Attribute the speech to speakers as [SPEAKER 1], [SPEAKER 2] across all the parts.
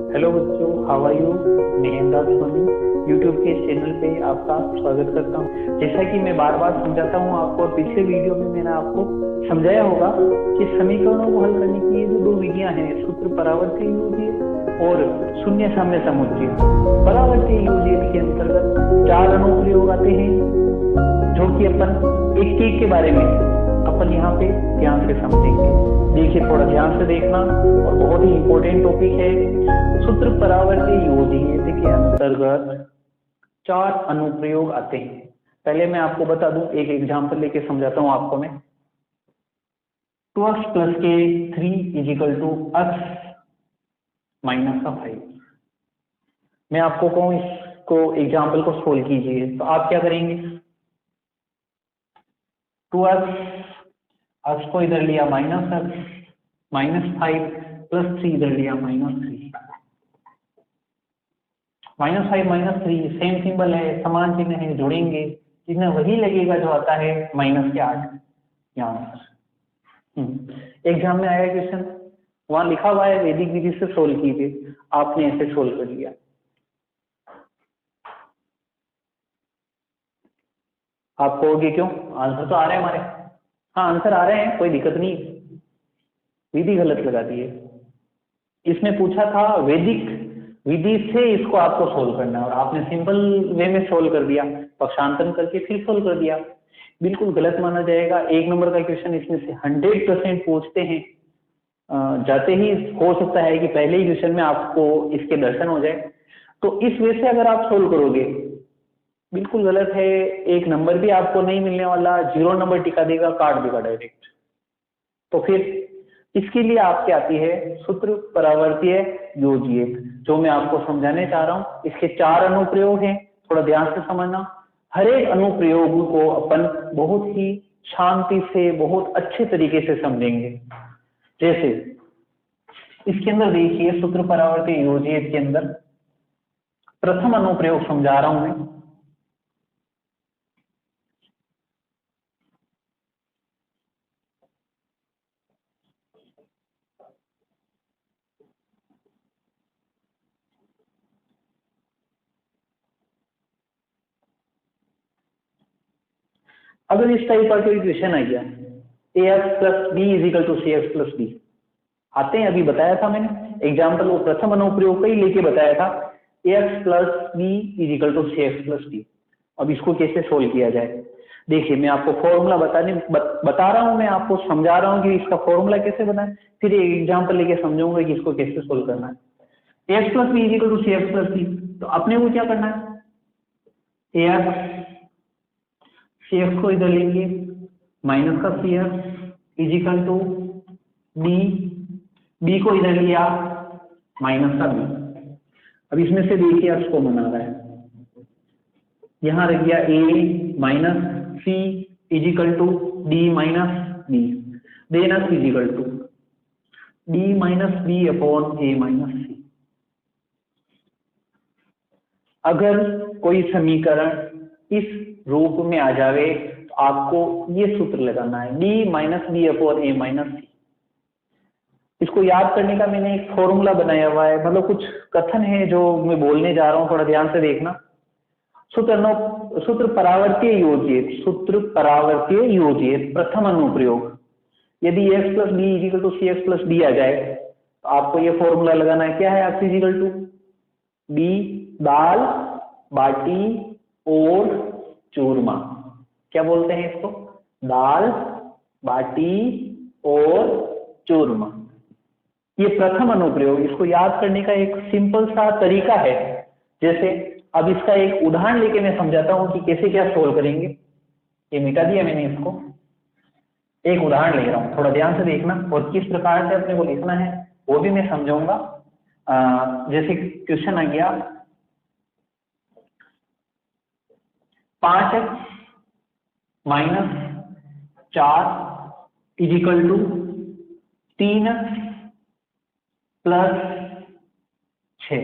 [SPEAKER 1] Hello बच्चों, how are you. मैं Hemraj Soni YouTube के चैनल पे आपका स्वागत करता हूँ। जैसा कि मैं बार बार समझाता हूँ आपको, और पिछले वीडियो में मैंने आपको समझाया होगा कि समीकरणों को हल करने की ये जो दो विधियां हैं, सूत्र परावर्तीय योजित और शून्य साम्य समुच्चय। परावर्तीय योजित के अंतर्गत 4 अनुप्रयोग आते हैं, जो कि अपन एक के बारे में अपन यहाँ पे ध्यान से समझेंगे। देखिए, थोड़ा ध्यान से देखना, और बहुत ही इंपॉर्टेंट टॉपिक है। सूत्र परावर्तीय योजित के अंतर्गत 4 अनुप्रयोग आते हैं। पहले मैं आपको बता दूं, एक एग्जांपल लेके समझाता हूं आपको मैं। 2x + k 3 = x - 5। मैं आपको कहूं इसको एग्जांपल को सोल्व कीजिए, तो आप क्या करेंगे? 2x को इधर लिया -5 + 3 इधर लिया -3। -5 - 3 सेम सिंबल है, समान चिन्ह है, जोड़ेंगे, चिन्ह वही लगेगा जो आता है -8 यहाँ। एग्जाम में आया क्वेश्चन, वहां लिखा हुआ है वैदिक विधि से सोल्व कीजिए, आपने ऐसे सोल्व कर लिया। आप कहोगे क्यों, आंसर तो आ रहे हैं हमारे। हाँ, आंसर आ रहे हैं, कोई दिक्कत नहीं, विधि गलत लगा दी है। इसमें पूछा था वैदिक विधि से इसको आपको सोल्व करना है, और आपने सिंपल वे में सोल्व कर दिया, पक्षांतरण करके फिर सोल्व कर दिया। बिल्कुल गलत माना जाएगा। 1 नंबर का क्वेश्चन इसमें से 100% पूछते हैं। जाते ही हो सकता है कि पहले ही क्वेश्चन में आपको इसके दर्शन हो जाए, तो इस वे से अगर आप सोल्व करोगे, बिल्कुल गलत है। 1 नंबर भी आपको नहीं मिलने वाला, 0 नंबर टिका देगा, काट देगा डायरेक्ट। तो फिर इसके लिए आपके आती है सूत्र परावर्तीय योजित, जो मैं आपको समझाने चाह रहा हूं। इसके 4 अनुप्रयोग हैं, थोड़ा ध्यान से समझना। हर एक अनुप्रयोग को अपन बहुत ही शांति से, बहुत अच्छे तरीके से समझेंगे। जैसे इसके अंदर देखिए, सूत्र परावर्तीय योजित के अंदर प्रथम अनुप्रयोग समझा रहा हूं मैं। अगर इस टाइप का कोई क्वेश्चन आ गया, ax + b = cx + d, आते हैं, अभी बताया था मैंने एग्जाम्पल, वो प्रथम अनुप्रयोग का ही लेके बताया था, ax + b = cx + d। अब इसको कैसे सोल्व किया जाए, देखिए मैं आपको फॉर्मूला बता रहा हूं, मैं आपको समझा रहा हूं कि इसका फॉर्मूला कैसे बनाए, फिर एग्जाम्पल लेके समझाऊंगा कि इसको कैसे सोल्व करना है। ax + b = cx + d, तो अपने को क्या करना है, ax cx को इधर लेंगे, माइनस का cx इजिकल टू b को इधर लिया, माइनस का b। अब इसमें से देखिए x को बना रहा है, यहां रख दिया a minus c is equal to d minus b, then x is equal to d - b upon a - c। अगर कोई समीकरण इस रूप में आ जावे, तो आपको ये सूत्र लगाना है, d - b upon a - c। इसको याद करने का मैंने एक फॉर्मूला बनाया हुआ है, मतलब कुछ कथन है जो मैं बोलने जा रहा हूं, थोड़ा ध्यान से देखना। सूत्र परावर्तीय योजित प्रथम अनुप्रयोग, यदि x + b = cx + d आ जाए, तो आपको ये फॉर्मूला लगाना है। क्या है, x इजिकल टू b दाल बाटी और चूरमा। क्या बोलते हैं इसको, दाल बाटी और चूरमा। ये प्रथम अनुप्रयोग, इसको याद करने का एक सिंपल सा तरीका है। जैसे अब इसका एक उदाहरण लेके मैं समझाता हूं कि कैसे क्या सोल्व करेंगे। ये मिटा दिया मैंने इसको, एक उदाहरण ले रहा हूं, थोड़ा ध्यान से देखना, और किस प्रकार से अपने को लिखना है वो भी मैं समझाऊंगा। जैसे क्वेश्चन आ गया, 5x - 4 इजिकल टू 3x + 6।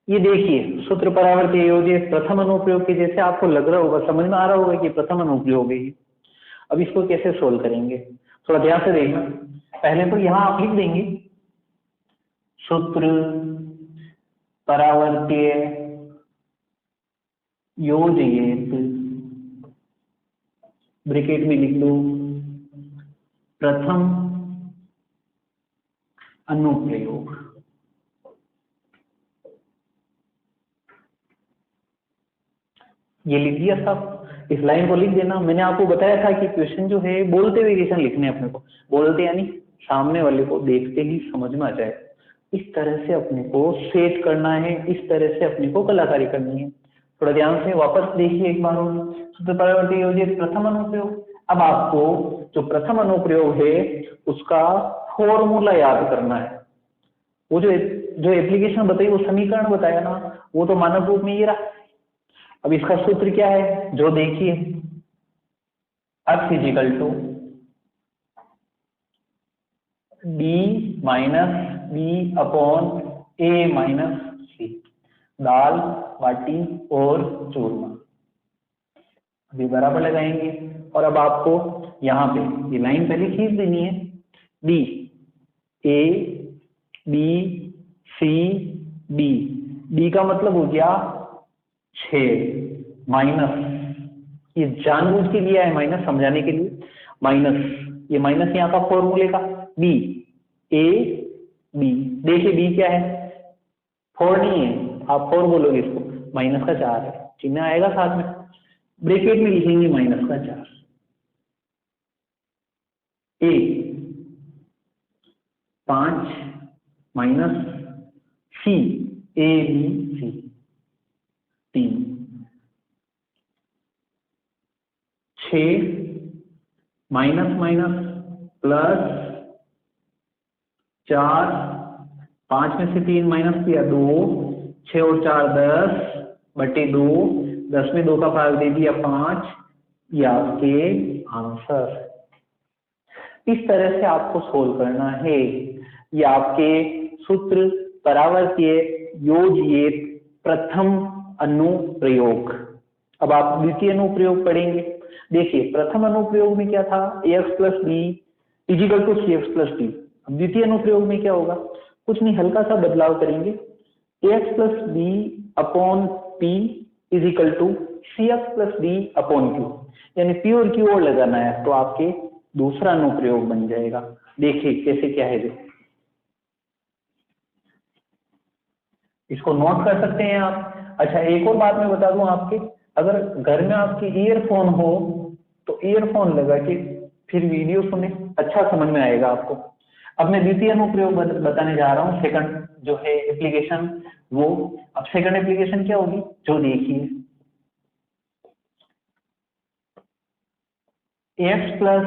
[SPEAKER 1] ये देखिए सूत्र परावर्तीय योजित प्रथम अनुप्रयोग के जैसे आपको लग रहा होगा, समझ में आ रहा होगा कि प्रथम अनुप्रयोग है। अब इसको कैसे सोल्व करेंगे, थोड़ा ध्यान से देखना। पहले तो यहां आप लिख देंगे सूत्र परावर्तीय योजयेत, ब्रैकेट में लिख दो प्रथम अनुप्रयोग। ये लिख दिया साहब, इस लाइन को लिख देना। मैंने आपको बताया था कि क्वेश्चन जो है बोलते हुए क्वेश्चन लिखने अपने को, बोलते यानी सामने वाले को देखते ही समझ में आ जाए, इस तरह से अपने को सेट करना है, इस तरह से अपने को कलाकारी करनी है। थोड़ा ध्यान से वापस देखिए एक बार और, सूत्र परावर्ती योजित प्रथम अनुप्रयोग। अब आपको जो प्रथम अनुप्रयोग है उसका फॉर्मूला याद करना है। वो जो एप्लीकेशन बताई, वो समीकरण बताया ना, वो तो मानव रूप में ये रहा। अब इसका सूत्र क्या है जो देखिए, x is equal to d minus b upon a minus c, दाल बाटी और चूरमा। अभी बराबर लगाएंगे और अब आपको यहाँ पे ये लाइन पहले खींच देनी है, D A B C D, D का मतलब हो गया 6 माइनस, ये जानबूझ के लिया है माइनस समझाने के लिए, माइनस ये माइनस यहाँ का फॉर्मूले का, बी ए बी, देखिए बी क्या है, 4 नहीं है, आप 4 बोलोगे इसको, माइनस का 4 है, चिन्ह आएगा साथ में, ब्रैकेट में लिखेंगे माइनस का 4, A 5 minus C A B C 3, 6 minus minus plus 4, 5 में से 3 माइनस किया 2, 6 और 4 10 बटे 2, 10 में 2 का भाग दे दिया 5, ये आपके आंसर। इस तरह से आपको सोल्व करना है। ये आपके सूत्र परावर्तीय योजित प्रथम अनुप्रयोग। अब आप द्वितीय अनुप्रयोग पढ़ेंगे। देखिए प्रथम अनुप्रयोग में क्या था, ax plus B is equal to C x plus D. अब द्वितीय अनुप्रयोग में क्या होगा, कुछ नहीं, हल्का सा बदलाव करेंगे, ax plus B upon P is equal to C x plus D upon Q, यानी पी और क्यू और लगाना है, तो आपके दूसरा अनुप्रयोग बन जाएगा। देखिए कैसे क्या है, जो इसको नोट कर सकते हैं आप। अच्छा एक और बात मैं बता दूं आपके, अगर घर में आपके ईयरफोन हो तो ईयरफोन लगा के फिर वीडियो सुने, अच्छा समझ में आएगा आपको। अब मैं द्वितीय अनुप्रयोग बताने जा रहा हूँ, सेकंड जो है एप्लीकेशन वो। अब सेकंड एप्लीकेशन क्या होगी, जो देखिए X plus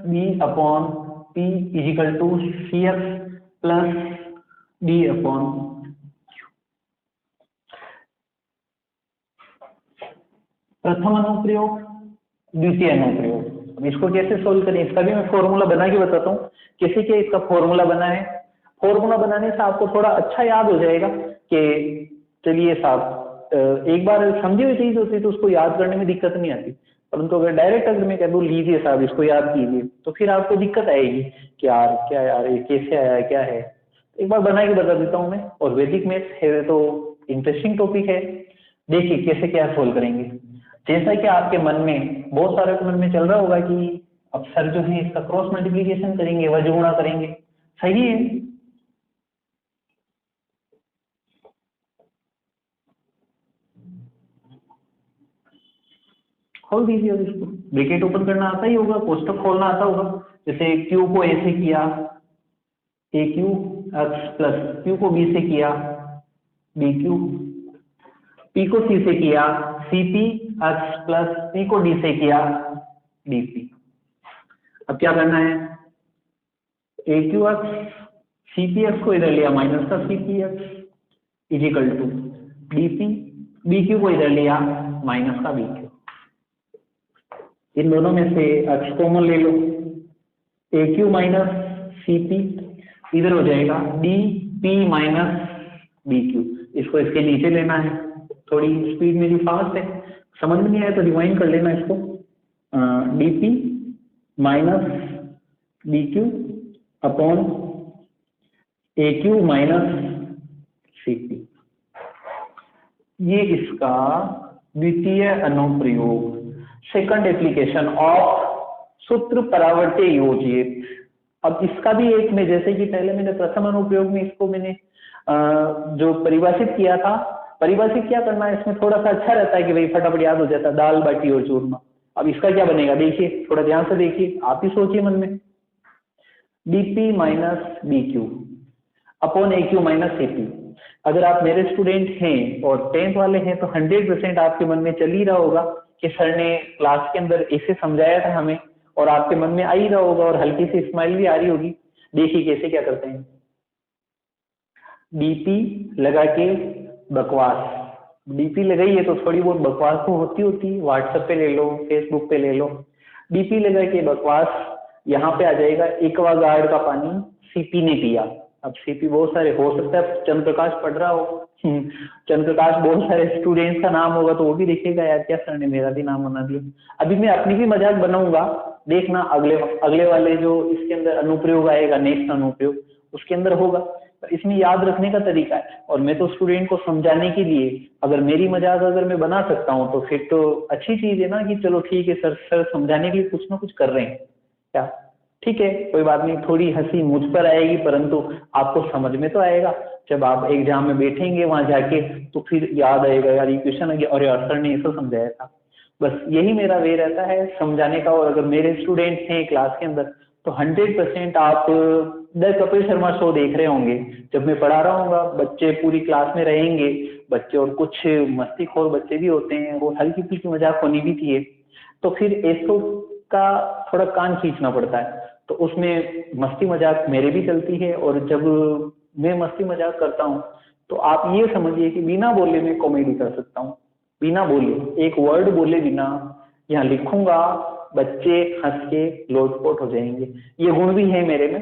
[SPEAKER 1] B upon P is equal to C x plus D upon, प्रथम अनुप्रयोग द्वितीय अनुप्रयोग। अब इसको कैसे सोल्व करें, इसका भी मैं फॉर्मूला बना के बताता हूँ कैसे क्या इसका फॉर्मूला बना है। फॉर्मूला बनाने से आपको थोड़ा अच्छा याद हो जाएगा कि चलिए साहब एक बार समझी हुई चीज होती है तो उसको याद करने में दिक्कत नहीं आती, परंतु अगर डायरेक्ट अगर मैं कह दूं लीजिए साहब इसको याद कीजिए, तो फिर आपको दिक्कत आएगी कि यार क्या यार ये कैसे आया क्या है। एक बार बना के बता देता हूँ मैं, और वैदिक मैथ्स है तो इंटरेस्टिंग टॉपिक है। देखिए कैसे क्या सोल्व करेंगे। जैसा कि आपके मन में, बहुत सारे के मन में चल रहा होगा कि अब सर जो है इसका क्रॉस मल्टीप्लिकेशन करेंगे, वज्र गुणा करेंगे, सही है। खोल दीजिए, अब इसको ब्रैकेट ओपन करना आता ही होगा, कोष्टक खोलना आता होगा। जैसे क्यू को ऐसे किया, A Q X plus Q को बी से किया बी क्यू, पी को सी से किया C P X plus P को डी से किया डी पी। अब क्या करना है, A Q X C P X को इधर लिया माइनस का C P X is equal to D P, B Q को इधर लिया माइनस का बी क्यू। इन दोनों में से एक्स कॉमन ले लो, A Q minus C P इधर हो जाएगा D P minus B Q. इसको इसके नीचे लेना है, थोड़ी स्पीड मेरी फास्ट है, समझ में नहीं आया तो रिवाइंड कर लेना इसको, d P minus B q upon a Q minus Cp। ये इसका द्वितीय अनुप्रयोग, सेकंड एप्लीकेशन ऑफ सूत्र परावर्त्य योजित। अब इसका भी एक में, जैसे कि पहले मैंने प्रथम अनुप्रयोग में इसको मैंने जो परिभाषित किया था, परिभाषित क्या करना है इसमें थोड़ा सा अच्छा रहता है कि भाई फटाफट याद हो जाता है, दाल बाटी और चूरमा। अब इसका क्या बनेगा देखिए, थोड़ा ध्यान से देखिए, आप ही सोचिए मन में। dp minus dq upon aq minus cp। अगर आप मेरे स्टूडेंट हैं और 10th वाले हैं तो 100% आपके मन में चल ही रहा होगा कि सर ने क्लास के अंदर ऐसे समझाया था हमें, और आपके मन में आ ही रहा होगा और हल्की सी स्माइल भी आ रही होगी। देखिए कैसे क्या करते हैं, डीपी लगा के बकवास, डीपी लगाई है तो थोड़ी बहुत बकवास तो होती, व्हाट्सएप पे ले लो, फेसबुक पे ले लो। डीपी लगा के बकवास, यहाँ पे आ जाएगा एक्वागार्ड का पानी सीपी ने पिया। अब सीपी बहुत सारे हो सकता है चंद्र प्रकाश पढ़ रहा हो, चंद्र प्रकाश बहुत सारे स्टूडेंट्स का नाम होगा तो वो भी देखेगा यार क्या सर ने मेरा भी नाम बना दिया। अभी मैं अपनी भी मजाक बनाऊंगा, देखना अगले वाले जो इसके अंदर अनुप्रयोग आएगा, नेक्स्ट अनुप्रयोग उसके अंदर होगा। इसमें याद रखने का तरीका है, और मैं तो स्टूडेंट को समझाने के लिए अगर मेरी मजाक अगर मैं बना सकता हूँ तो फिर तो अच्छी चीज है ना, कि चलो ठीक है सर समझाने के लिए कुछ ना कुछ कर रहे हैं क्या, ठीक है कोई बात नहीं, थोड़ी हंसी मुझ पर आएगी परंतु आपको समझ में तो आएगा। जब आप एग्जाम में बैठेंगे वहां जाके तो फिर याद आएगा यार ये क्वेश्चन आ गया और यार सर ने ऐसा समझाया था। बस यही मेरा वे रहता है समझाने का। और अगर मेरे स्टूडेंट्स हैं क्लास के अंदर तो 100% आप द कपिल शर्मा शो देख रहे होंगे। जब मैं पढ़ा रहा हूँ बच्चे पूरी क्लास में रहेंगे, बच्चे और कुछ मस्तीखोर बच्चे भी होते हैं, वो हल्की फुल्की मजाक होनी भी चाहिए, तो फिर ऐसो का थोड़ा कान खींचना पड़ता है। तो उसमें मस्ती मजाक मेरे भी चलती है, और जब मैं मस्ती मजाक करता हूँ तो आप ये समझिए कि बिना बोले मैं कॉमेडी कर सकता हूँ, बिना बोले, एक वर्ड बोले बिना यहाँ लिखूंगा, बच्चे हंस के लोटपोट हो जाएंगे। ये गुण भी है मेरे में।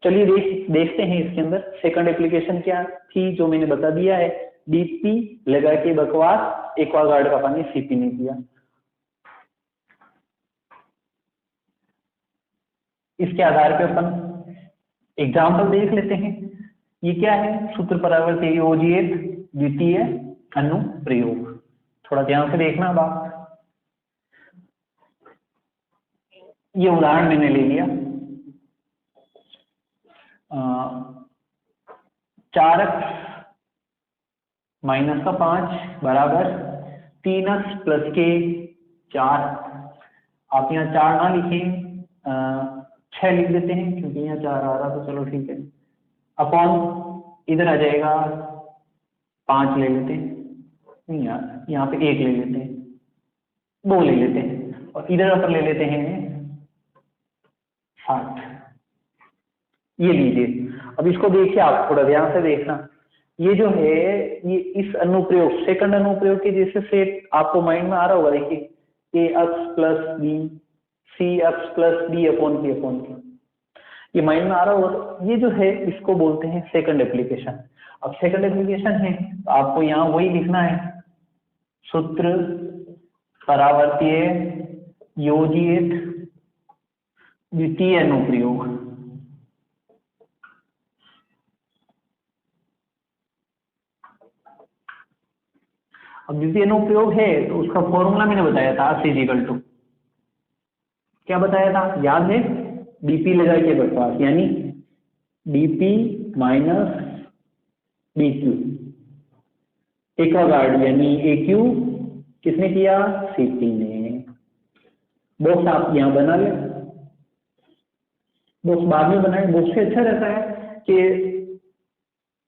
[SPEAKER 1] चलिए देखते हैं इसके अंदर सेकंड एप्लीकेशन क्या थी, जो मैंने बता दिया है, डीपी लगा के बकवास, एक्वागार्ड का पानी सीपी ने पिया। इसके आधार पे अपन एग्जाम्पल देख लेते हैं। ये क्या है, सूत्र परावर्त्य योजित द्वितीय अनुप्रयोग। थोड़ा ध्यान से देखना बात। ये उदाहरण मैंने ले लिया, 4x माइनस का 5 बराबर 3x प्लस के 4। आप यहाँ 4 ना लिखें, 6 लिख देते हैं क्योंकि यहाँ 4 आ रहा तो चलो ठीक है। अपॉन इधर आ जाएगा 5 ले लेते हैं, नहीं यार यहाँ पे 1 ले लेते हैं, 2 ले लेते हैं, और इधर पर ले लेते हैं 7। ये लीजिए। अब इसको देखिए, आप थोड़ा ध्यान से देखना। ये जो है ये इस अनुप्रयोग सेकंड अनुप्रयोग के जैसे सेट आपको माइंड में आ रहा होगा। देखिए a x plus b c x plus B upon p upon p, ये माइंड में आ रहा होगा। ये जो है इसको बोलते हैं सेकंड एप्लीकेशन। अब सेकंड एप्लीकेशन है तो आपको यहाँ वही लिखना है, सूत्र परावर्तीय योजित द्वितीय अनुप्रयोग। अब द्वितीय अनुप्रयोग है तो उसका फॉर्मूला मैंने बताया था, C= क्या बताया था याद है, डीपी लगा के बकवास, यानी डीपी माइनस डीक्यू, एक्वागार्ड यानी एक्यू किसने किया, सीपी ने। बॉक्स आप यहाँ बना ले, बॉक्स बाद में बनाए, बॉक्स से अच्छा रहता है कि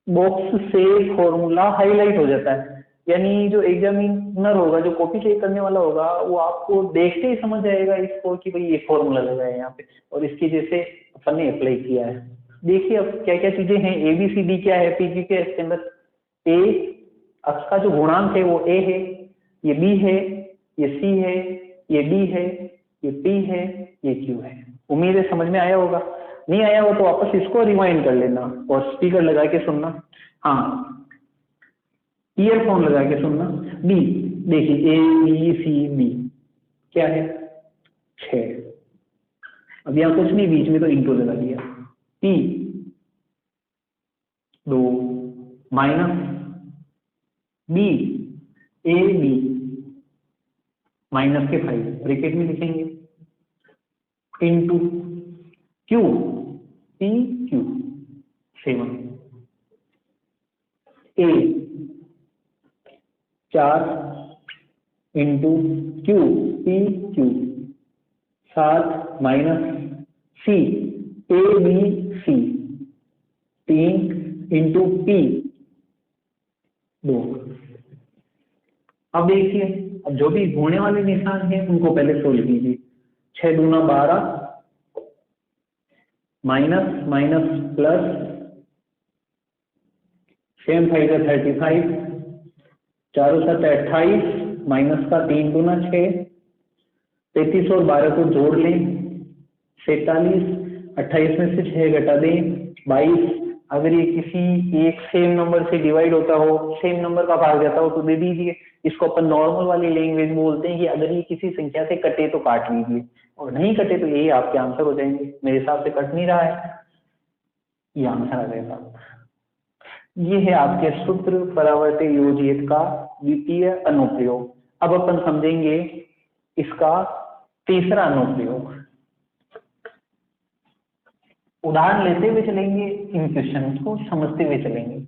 [SPEAKER 1] बॉक्स से फॉर्मूला हाईलाइट हो जाता है, यानी जो एग्जामिनर होगा, जो कॉपी चेक करने वाला होगा, वो आपको देखते ही समझ जाएगा इसको कि भाई ये फॉर्मूला लगा है यहाँ पे और इसकी जैसे अपन ने अप्लाई किया है। देखिए अब क्या क्या चीजें हैं, ABCD क्या है पीजी के इसके अंदर, ए अक्ष का जो गुणांक है वो ए है, ये बी है, ये सी है, ये डी है, ये पी है, ये क्यू है। उम्मीद है समझ में आया होगा, नहीं आया हो तो वापस इसको रिवाइंड कर लेना और स्पीकर लगा के सुनना, हाँ ईयरफोन लगा के सुनना। बी देखिए ABCD क्या है 6, अब यहाँ कुछ नहीं बीच में तो इंटू लगा दिया, P 2, minus B A B minus के 5 ब्रैकेट में लिखेंगे into Q P Q 7 A 4 into Q P Q 7 minus C A B C 3 into P 2। अब देखिए, अब जो भी होने वाले निशान हैं उनको पहले सोल्व कीजिए। 6 दूना 12 माइनस माइनस प्लस 7 5 35 4 7 28 माइनस का 3 दूना 6 33 और 12 को जोड़ लें 47 28 में से 6 घटा दें 22। अगर ये किसी एक सेम नंबर से डिवाइड होता हो, सेम नंबर का भाग जाता हो तो दे दीजिए। इसको अपन नॉर्मल वाली लैंग्वेज बोलते हैं कि अगर ये किसी संख्या से कटे तो काट लीजिए, और नहीं कटे तो यही आपके आंसर हो जाएंगे। मेरे हिसाब से कट नहीं रहा है, ये आंसर आ जाएगा। ये है आपके सूत्र परावर्तित योजित का द्वितीय अनुप्रयोग। अब अपन समझेंगे इसका तीसरा अनुप्रयोग। उदाहरण लेते हुए चलेंगे, इन क्वेश्चन को समझते हुए चलेंगे।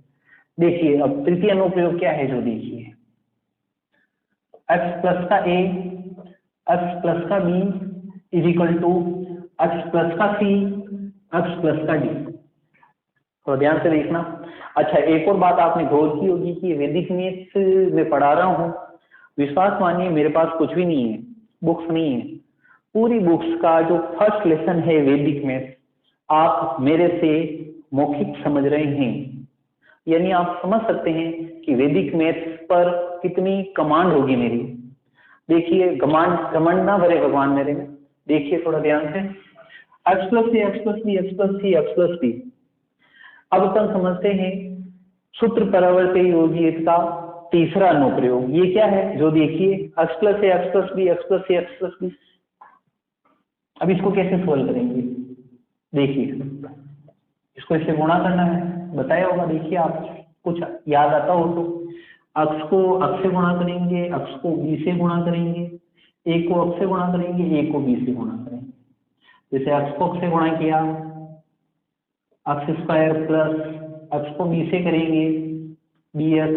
[SPEAKER 1] देखिए अब तृतीय अनुप्रयोग क्या है, जो देखिए x प्लस का a x प्लस का b is equal to x plus का c x प्लस का d। तो ध्यान से देखना। अच्छा, एक और बात आपने गौर की होगी कि वैदिक मैथ्स में पढ़ा रहा हूँ, विश्वास मानिए मेरे पास कुछ भी नहीं है, बुक्स नहीं है। पूरी बुक्स का जो फर्स्ट लेसन है वैदिक मैथ्स, आप मेरे से मौखिक समझ रहे हैं, यानी आप समझ सकते हैं कि वैदिक मैथ्स पर कितनी कमांड होगी मेरी। देखिए, घमंड ना भरे भगवान मेरे में। देखिए थोड़ा ध्यान से, x प्लस सी x plus b x plus सी एक्स प्लस बी। अब अपन समझते हैं सूत्र परावर्तित योजित का तीसरा अनुप्रयोग। ये क्या है, जो देखिए x प्लस ए x plus b x plus सी एक्स प्लस बी। अब इसको कैसे सोल्व करेंगे, देखिए इसको इससे गुणा करना है, बताया होगा। देखिए आप कुछ याद आता हो तो x को x से गुणा करेंगे, x को b से गुणा करेंगे, a को x से गुणा करेंगे, a को b से गुणा करेंगे। जैसे x को x से गुणा किया x स्क्वायर प्लस x को b से करेंगे bx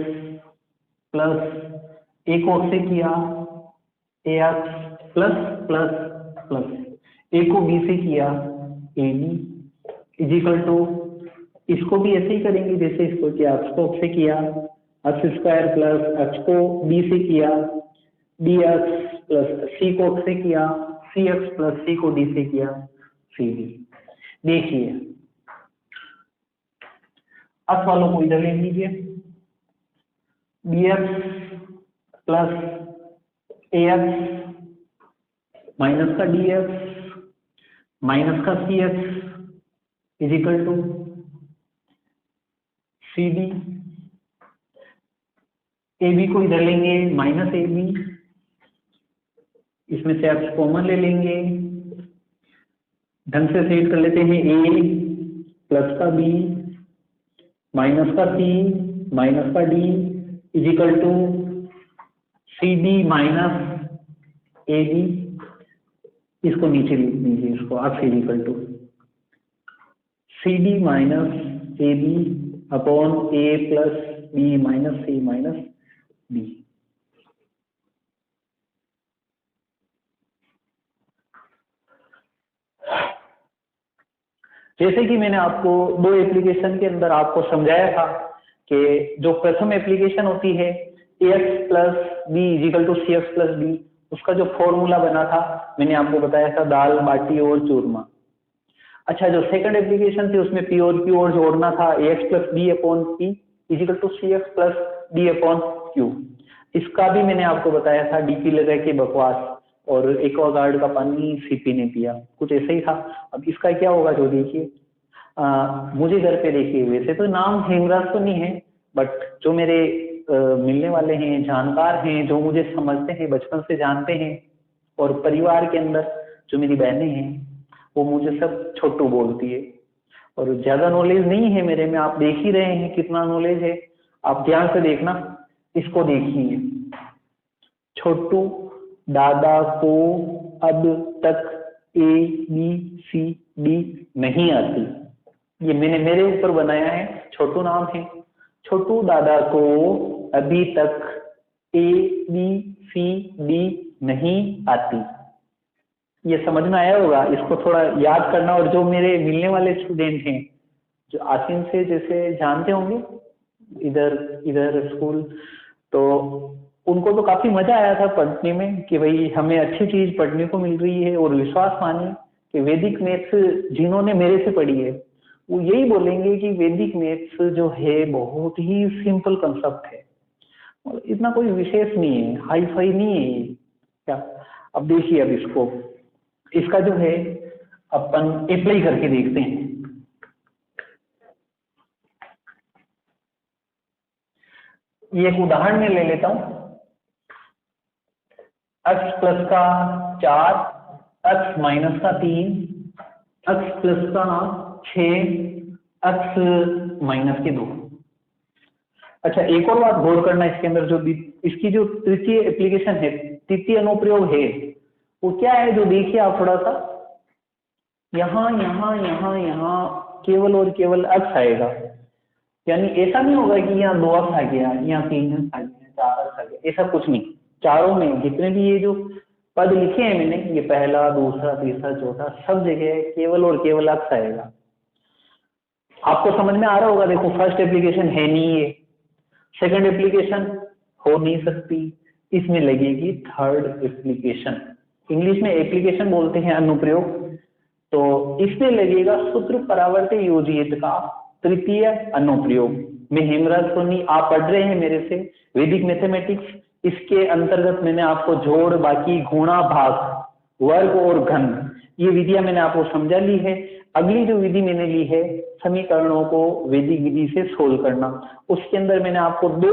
[SPEAKER 1] प्लस a को x से किया ax plus plus plus a को b से किया ab इज इक्वल टू, इसको भी ऐसे ही करेंगे जैसे इसको किया, x को x से किया x स्क्वायर प्लस x को b से किया bx प्लस c को x से किया cx प्लस c को d से किया cd। देखिए x वालों को इधर ले लीजिए, bx प्लस ax माइनस का dx माइनस का cx is equal to cd। ab को इधर लेंगे माइनस ab, इसमें से x कॉमन ले लेंगे, ढंग से सेट कर लेते हैं a प्लस का b माइनस का c माइनस का d is equal to cd minus ab। इसको नीचे लिख दीजिए, इसको आप is equal to cd minus ab upon a plus b minus c minus b। जैसे कि मैंने आपको दो एप्लीकेशन के अंदर आपको समझाया था कि जो प्रथम एप्लीकेशन होती है ax plus B is equal to C x plus B, उसका जो फॉर्मूला बना था मैंने आपको बताया था, दाल बाटी और चूरमा। अच्छा, जो सेकंड एप्लीकेशन थी उसमें पी और क्यू और जोड़ना था, ax plus B upon P is equal to C x plus D upon Q. इसका भी मैंने आपको बताया था, डीपी लगा के बकवास और एक्वागार्ड का पानी सीपी ने पिया, कुछ ऐसा ही था। अब इसका क्या होगा, जो देखिए मुझे घर पे देखिए, वैसे तो नाम हेमराज तो नहीं है, बट जो मेरे मिलने वाले हैं, जानकार हैं, जो मुझे समझते हैं, बचपन से जानते हैं, और परिवार के अंदर जो मेरी बहनें हैं वो मुझे सब छोटू बोलती है। और ज्यादा नॉलेज नहीं है मेरे में, आप देख ही रहे हैं कितना नॉलेज है। आप ध्यान से देखना, इसको देखिए। छोटू दादा को अब तक ABCD नहीं आती। ये मैंने मेरे ऊपर बनाया है, छोटू नाम है। छोटू दादा को अभी तक ABCD नहीं आती। ये समझ में आया होगा, इसको थोड़ा याद करना। और जो मेरे मिलने वाले स्टूडेंट हैं, जो आसिम से जैसे जानते होंगे इधर इधर स्कूल, तो उनको तो काफी मजा आया था पढ़ने में कि भाई हमें अच्छी चीज पढ़ने को मिल रही है। और विश्वास मानिए कि वैदिक मैथ्स जिन्होंने मेरे से पढ़ी है वो यही बोलेंगे कि वैदिक मैथ्स जो है बहुत ही सिंपल कंसेप्ट है, और इतना कोई विशेष नहीं है, हाई फाई नहीं है ये क्या। अब देखिए, अब इसका जो है अपन अप्लाई करके देखते हैं। ये एक उदाहरण में ले लेता हूं। x प्लस का 4, x माइनस का 3, x प्लस का 6, x माइनस के 2। अच्छा, एक और बात गौर करना इसके अंदर, जो इसकी जो तृतीय एप्लीकेशन है, तृतीय अनुप्रयोग है, वो क्या है, जो देखिए आप थोड़ा सा यहाँ यहाँ यहाँ यहाँ केवल और केवल x आएगा। यानी ऐसा नहीं होगा कि यहाँ 2x आ गया, यहाँ 3x आ गया, 4x आ गया, ऐसा कुछ नहीं। चारों में जितने भी ये जो पद लिखे हैं मैंने, ये पहला, दूसरा, तीसरा, चौथा, सब जगह केवल और केवल x आएगा। आपको समझ में आ रहा होगा। देखो, फर्स्ट एप्लीकेशन है नहीं ये, सेकंड एप्लीकेशन हो नहीं सकती, इसमें लगेगी थर्ड एप्लीकेशन। इंग्लिश में एप्लीकेशन बोलते हैं अनुप्रयोग। तो इसमें लगेगा सूत्र परावर्त योजित का तृतीय अनुप्रयोग। मैं हेमराज सोनी, आप पढ़ रहे हैं मेरे से वैदिक मैथमेटिक्स। इसके अंतर्गत मैंने आपको जोड़, बाकी, गुणा, भाग, वर्ग और घन, ये विधियां मैंने आपको समझा ली है। अगली जो विधि मैंने ली है समीकरणों को वैदिक विधि से सोल्व करना, उसके अंदर मैंने आपको दो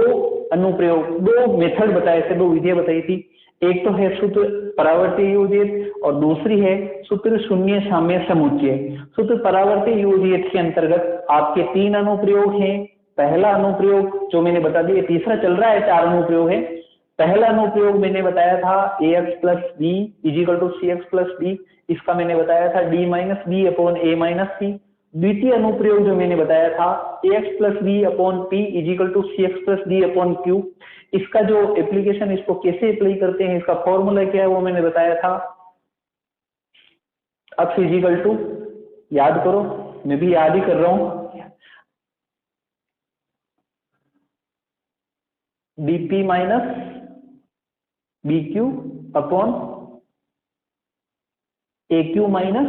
[SPEAKER 1] अनुप्रयोग, दो मेथड बताए थे, दो विधियां बताई थी। एक तो है सूत्र परावर्ती योजित और दूसरी है सूत्र शून्य साम्य समुच्चय। सूत्र परावर्ती योजित के अंतर्गत आपके 3 अनुप्रयोग हैं। पहला अनुप्रयोग जो मैंने बता दिया, तीसरा चल रहा है, 4 अनुप्रयोग है। पहला अनुप्रयोग मैंने बताया था ax plus B is equal to cx plus d, इसका मैंने बताया था d minus b upon a minus c. द्वितीय अनुप्रयोग जो मैंने बताया था ax plus B upon P is equal to cx plus D upon Q, इसका जो एप्लीकेशन, इसको कैसे अप्लाई करते हैं, इसका फॉर्मूला क्या है, वो मैंने बताया था। x इजिकल टू, याद करो, मैं भी याद ही कर रहा हूं, dp minus bq upon aq minus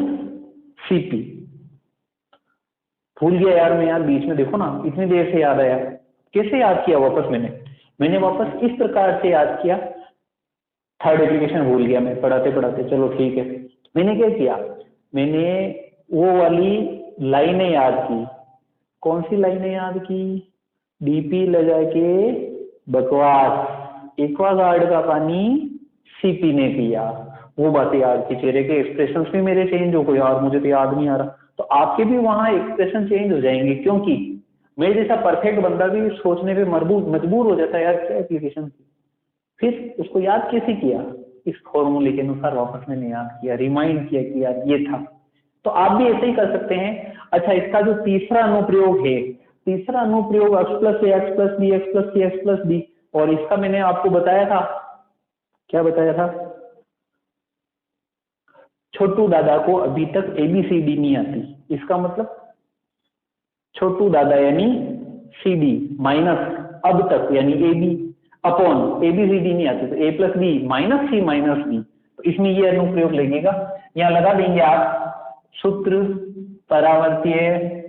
[SPEAKER 1] cp। भूल गया यार मैं, यार बीच में देखो ना, इतनी देर से याद आया। कैसे याद किया वापस मैंने वापस इस प्रकार से याद किया। थर्ड एप्लीकेशन भूल गया मैं पढ़ाते पढ़ाते। चलो ठीक है, मैंने क्या किया, मैंने वो वाली लाइनें याद की। कौन सी लाइनें याद की? डीपी लगा के बकवास, एक्वागार्ड का पानी सीपी ने पिया, वो बातें याद की। चेहरे के एक्सप्रेशंस भी मेरे चेंज हो गए यार, मुझे तो याद नहीं आ रहा। तो आपके भी वहां एक्सप्रेशन चेंज हो जाएंगे, क्योंकि मेरे जैसा परफेक्ट बंदा भी सोचने पे मजबूर हो जाता है यार, क्या एप्लीकेशन थी। फिर उसको याद कैसे किया? इस फॉर्मूले के अनुसार वापस मैंने याद किया, रिमाइंड किया कि यार ये था। तो आप भी ऐसे ही कर सकते हैं। अच्छा, इसका जो तीसरा अनुप्रयोग है, तीसरा अनुप्रयोग x प्लस ए x plus b x plus सी एक्स प्लस डी, और इसका मैंने आपको बताया था, क्या बताया था? छोटू दादा को अभी तक ABCD नहीं आती। इसका मतलब छोटू दादा यानी CD माइनस अब तक यानी AB अपॉन ABCD नहीं आती, तो A plus B minus C minus B. तो इसमें ये अनुप्रयोग लगेगा, यहाँ लगा देंगे आप सूत्र परावर्तीय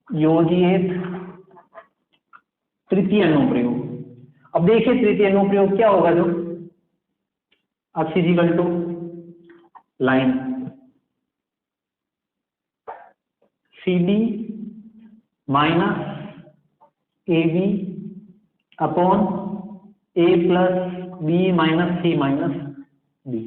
[SPEAKER 1] योजित तृतीय अनुप्रयोग। अब देखिए तृतीय अनुप्रयोग क्या होगा, जो अब is equal to line CD minus AB upon A plus B minus C minus D.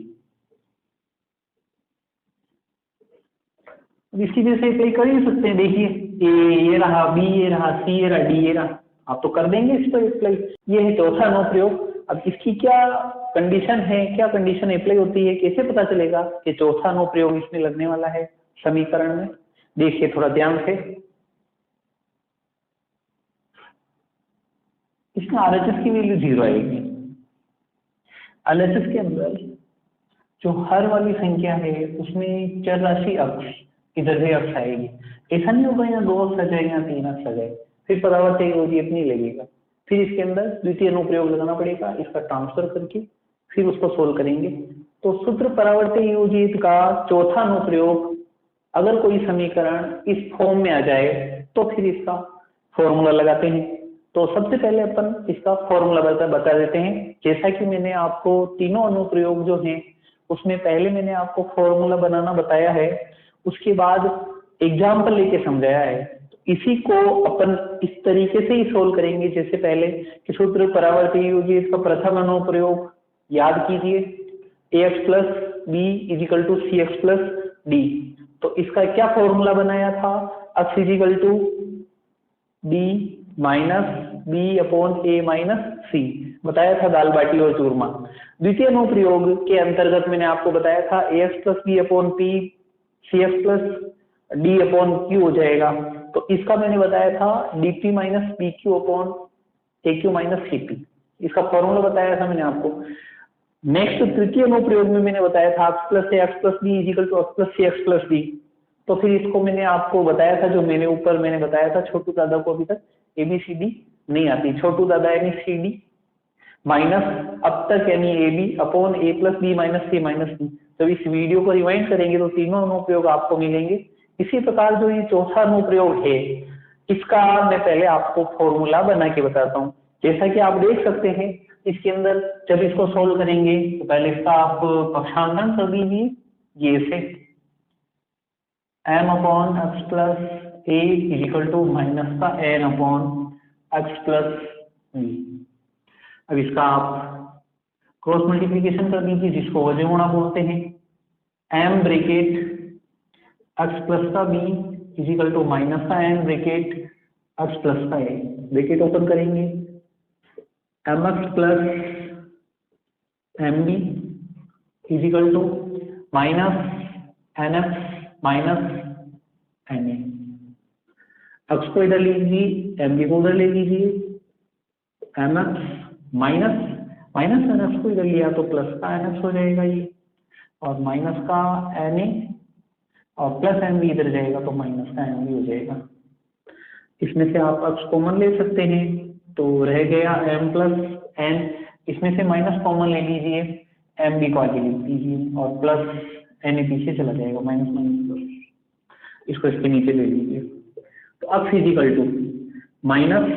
[SPEAKER 1] इसकी वजह से अप्लाई कर ही सकते हैं। देखिए A ये रहा, B ये रहा, C ये रहा, D ये रहा, आप तो कर देंगे इस पर अप्लाई। ये है चौथा अनुप्रयोग। अब इसकी क्या कंडीशन है, क्या कंडीशन अप्लाई होती है, कैसे पता चलेगा कि चौथा अनुप्रयोग इसमें लगने वाला है समीकरण में? देखिए थोड़ा ध्यान से, इसमें आरएचएस की वैल्यू 0 आएगी। एलएचएस के अंदर जो हर वाली संख्या है उसमें चर राशि अक्ष, इधर से अक्ष आएगी। ऐसा नहीं होगा यहाँ 2 अक्ष आ जाए, यहाँ 3 अक्ष आ जाए, फिर परावर्त योजित नहीं लगेगा। फिर इसके अंदर द्वितीय अनुप्रयोग लगाना पड़ेगा, इसका ट्रांसफर करके फिर उसको सोल्व करेंगे। तो सूत्र परावर्त योजित का चौथा अनुप्रयोग, अगर कोई समीकरण इस फॉर्म में आ जाए तो फिर इसका फॉर्मूला लगाते हैं। तो सबसे पहले अपन इसका फॉर्मूला बता देते हैं। जैसा कि मैंने आपको तीनों अनुप्रयोग जो हैं उसमें पहले मैंने आपको फॉर्मूला बनाना बताया है, उसके बाद एग्जाम्पल लेके समझाया है। तो इसी को अपन इस तरीके से ही सोल्व करेंगे जैसे पहले कि सूत्र परावर्त योजित का प्रथम अनुप्रयोग याद कीजिए, ax plus B is equal to C x plus D. तो इसका क्या फॉर्मूला बनाया था, x is equal to b minus b upon a minus c, बताया था दाल बाटी और चूरमा। द्वितीय अनुप्रयोग के अंतर्गत मैंने आपको बताया था ax plus B upon p c x plus D upon q हो जाएगा। तो इसका मैंने बताया था dp minus p q upon a Q minus C p, इसका फॉर्मूला बताया था मैंने आपको। नेक्स्ट तृतीय अनुप्रयोग में मैंने बताया था x plus A x plus B is equal to X plus C x plus D. तो फिर इसको मैंने आपको बताया था, जो मैंने ऊपर मैंने बताया था, छोटू दादा को अभी तक एबीसीडी नहीं आती, छोटू दादा यानी सी डी माइनस अब तक यानी A B upon A plus B minus C minus D. जब इस वीडियो को रिवाइंड करेंगे तो तीनों अनुप्रयोग आपको मिलेंगे। इसी प्रकार जो ये चौथा अनुप्रयोग है इसका मैं पहले आपको फॉर्मूला बना के बताता हूँ। जैसा कि आप देख सकते हैं इसके अंदर जब इसको सोल्व करेंगे तो पहले इसका आप पक्षांतरण कर दीजिए, ये से m upon X plus A is equal to minus का n upon X plus B. अब इसका आप क्रॉस मल्टीप्लीकेशन कर दीजिए जिसको वजह गुणा बोलते हैं। m ब्रैकेट एक्स प्लस का बी इजिकल टू माइनस का n ब्रैकेट एक्स प्लस का ए, ब्रैकेट ओपन करेंगे M X plus M B is equal to minus N X minus N A. X को इधर ले लीजिए, एम बी को उधर ले लीजिए, M X minus minus N X को इधर लिया तो प्लस का एन एक्स हो जाएगा ये, और माइनस का एन ए और प्लस एम बी इधर जाएगा तो माइनस का एम बी हो जाएगा। इसमें से आप एक्स कॉमन ले सकते हैं तो रह गया m प्लस n, इसमें से माइनस कॉमन ले लीजिए, एम बी को आगे लिख दीजिए और प्लस n ए पीछे चला जाएगा, माइनस माइनस प्लस, इसको इसके नीचे ले लीजिए। तो अब is equal to minus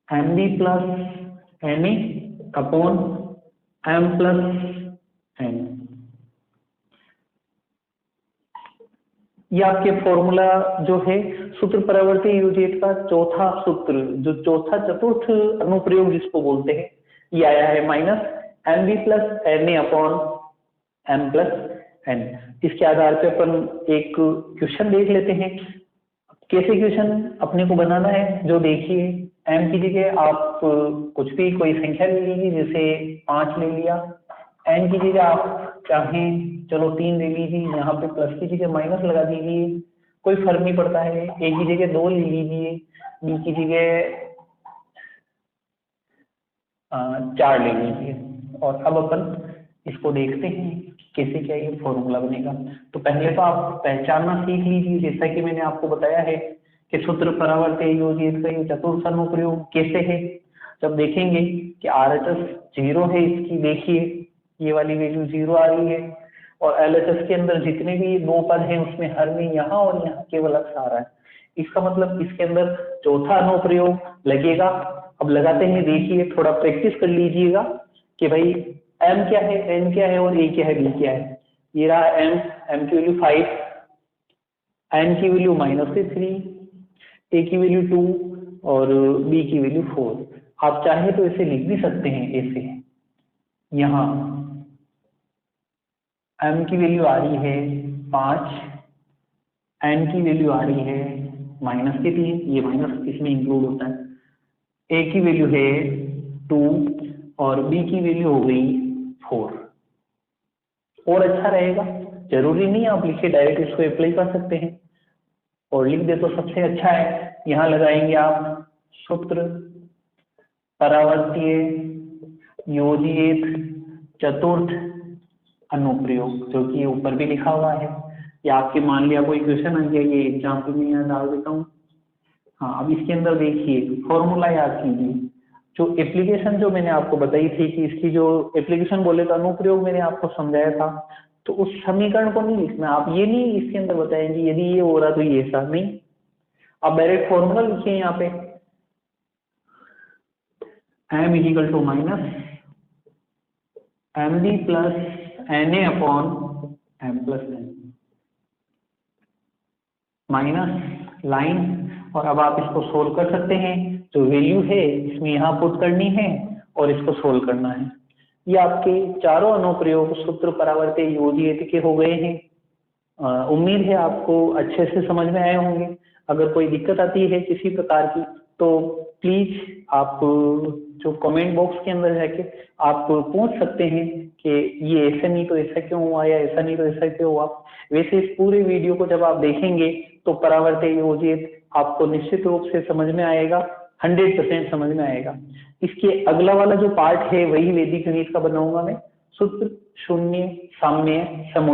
[SPEAKER 1] M B plus N A upon M plus N. ये आपके फॉर्मूला जो है सूत्र परावर्ती योजित का चौथा सूत्र, जो चौथा चतुर्थ अनुप्रयोग जिसको बोलते हैं, ये आया है minus M B plus N A upon M plus N. इसके आधार पे अपन एक क्वेश्चन देख लेते हैं। कैसे क्वेश्चन अपने को बनाना है जो देखिए, एम की जगह आप कुछ भी कोई संख्या ले लीजिए, जैसे 5 ले लिया। एन की जगह आप चाहें चलो 3 ले लीजिए, यहाँ पे प्लस की जगह माइनस लगा दीजिए, कोई फर्क नहीं पड़ता है। ए की जगह 2 ले लीजिए, बी की जगह 4 ले लीजिए। और अब अपन इसको देखते हैं कैसे क्या ये फॉर्मूला बनेगा। तो पहले तो आप पहचानना सीख लीजिए, जैसा कि मैंने आपको बताया है कि सूत्र परावर्त योजित का ये चतुर्थ अनुप्रयोग कैसे है। जब देखेंगे कि आरएचएस 0 है इसकी, देखिए ये वाली वैल्यू 0 आ रही है, और एलएचएस के अंदर जितने भी 2 पद हैं उसमें हर में यहाँ और यहाँ केवल x आ रहा है। इसका मतलब इसके अंदर चौथा अनुप्रयोग लगेगा। अब लगाते हैं, देखिए थोड़ा प्रैक्टिस कर लीजिएगा कि भाई m क्या है, n क्या है और a क्या है, b क्या है। ये रहा m की वैल्यू 5, n की वैल्यू -3, a की वैल्यू 2 और b की वैल्यू 4। आप चाहे तो इसे लिख भी सकते हैं ऐसे, यहाँ m की वैल्यू आ रही है 5, n की वैल्यू आ रही है माइनस के 3, ये माइनस इसमें इंक्लूड होता है। ए की वैल्यू है 2 और बी की वैल्यू हो गई 4। और अच्छा रहेगा, जरूरी नहीं आप लिखे, डायरेक्ट इसको अप्लाई कर सकते हैं और लिख दे तो सबसे अच्छा है। यहाँ लगाएंगे आप सूत्र परावर्तीय योजित चतुर्थ अनुप्रयोग, जो कि ऊपर भी लिखा हुआ है। या आपके मान लिया कोई क्वेश्चन आ गया, ये एग्जाम्पल में यहाँ डाल देता हूँ। हाँ, अब इसके अंदर देखिए फॉर्मूला याद कीजिए, जो एप्लीकेशन जो मैंने आपको बताई थी कि इसकी जो एप्लीकेशन बोले तो अनुप्रयोग मैंने आपको समझाया था, तो उस समीकरण को नहीं लिखना। आप ये नहीं इसके अंदर बताएंगे यदि ये हो रहा तो ये ऐसा नहीं, आप डायरेक्ट फॉर्मूला लिखिए यहाँ पे, m is equal to minus M B plus N A upon M plus N minus line. और अब आप इसको सोल्व कर सकते हैं, जो वैल्यू है इसमें यहाँ पुट करनी है और इसको सोल्व करना है। ये आपके चारों अनुप्रयोग सूत्र परावर्त्य योजित के हो गए हैं। उम्मीद है आपको अच्छे से समझ में आए होंगे। अगर कोई दिक्कत आती है किसी प्रकार की तो प्लीज आप जो कमेंट बॉक्स के अंदर जाके आप पूछ सकते हैं कि ये ऐसा नहीं तो ऐसा क्यों हुआ, या ऐसा नहीं तो ऐसा क्यों हुआ। वैसे इस पूरे वीडियो को जब आप देखेंगे तो परावर्त्य योजित आपको निश्चित रूप से समझ में आएगा, 100% समझ में आएगा। इसके अगला वाला जो पार्ट है वही वैदिक गणित का बनाऊंगा मैं, सूत्र, शून्य, साम्य, समुच्चय।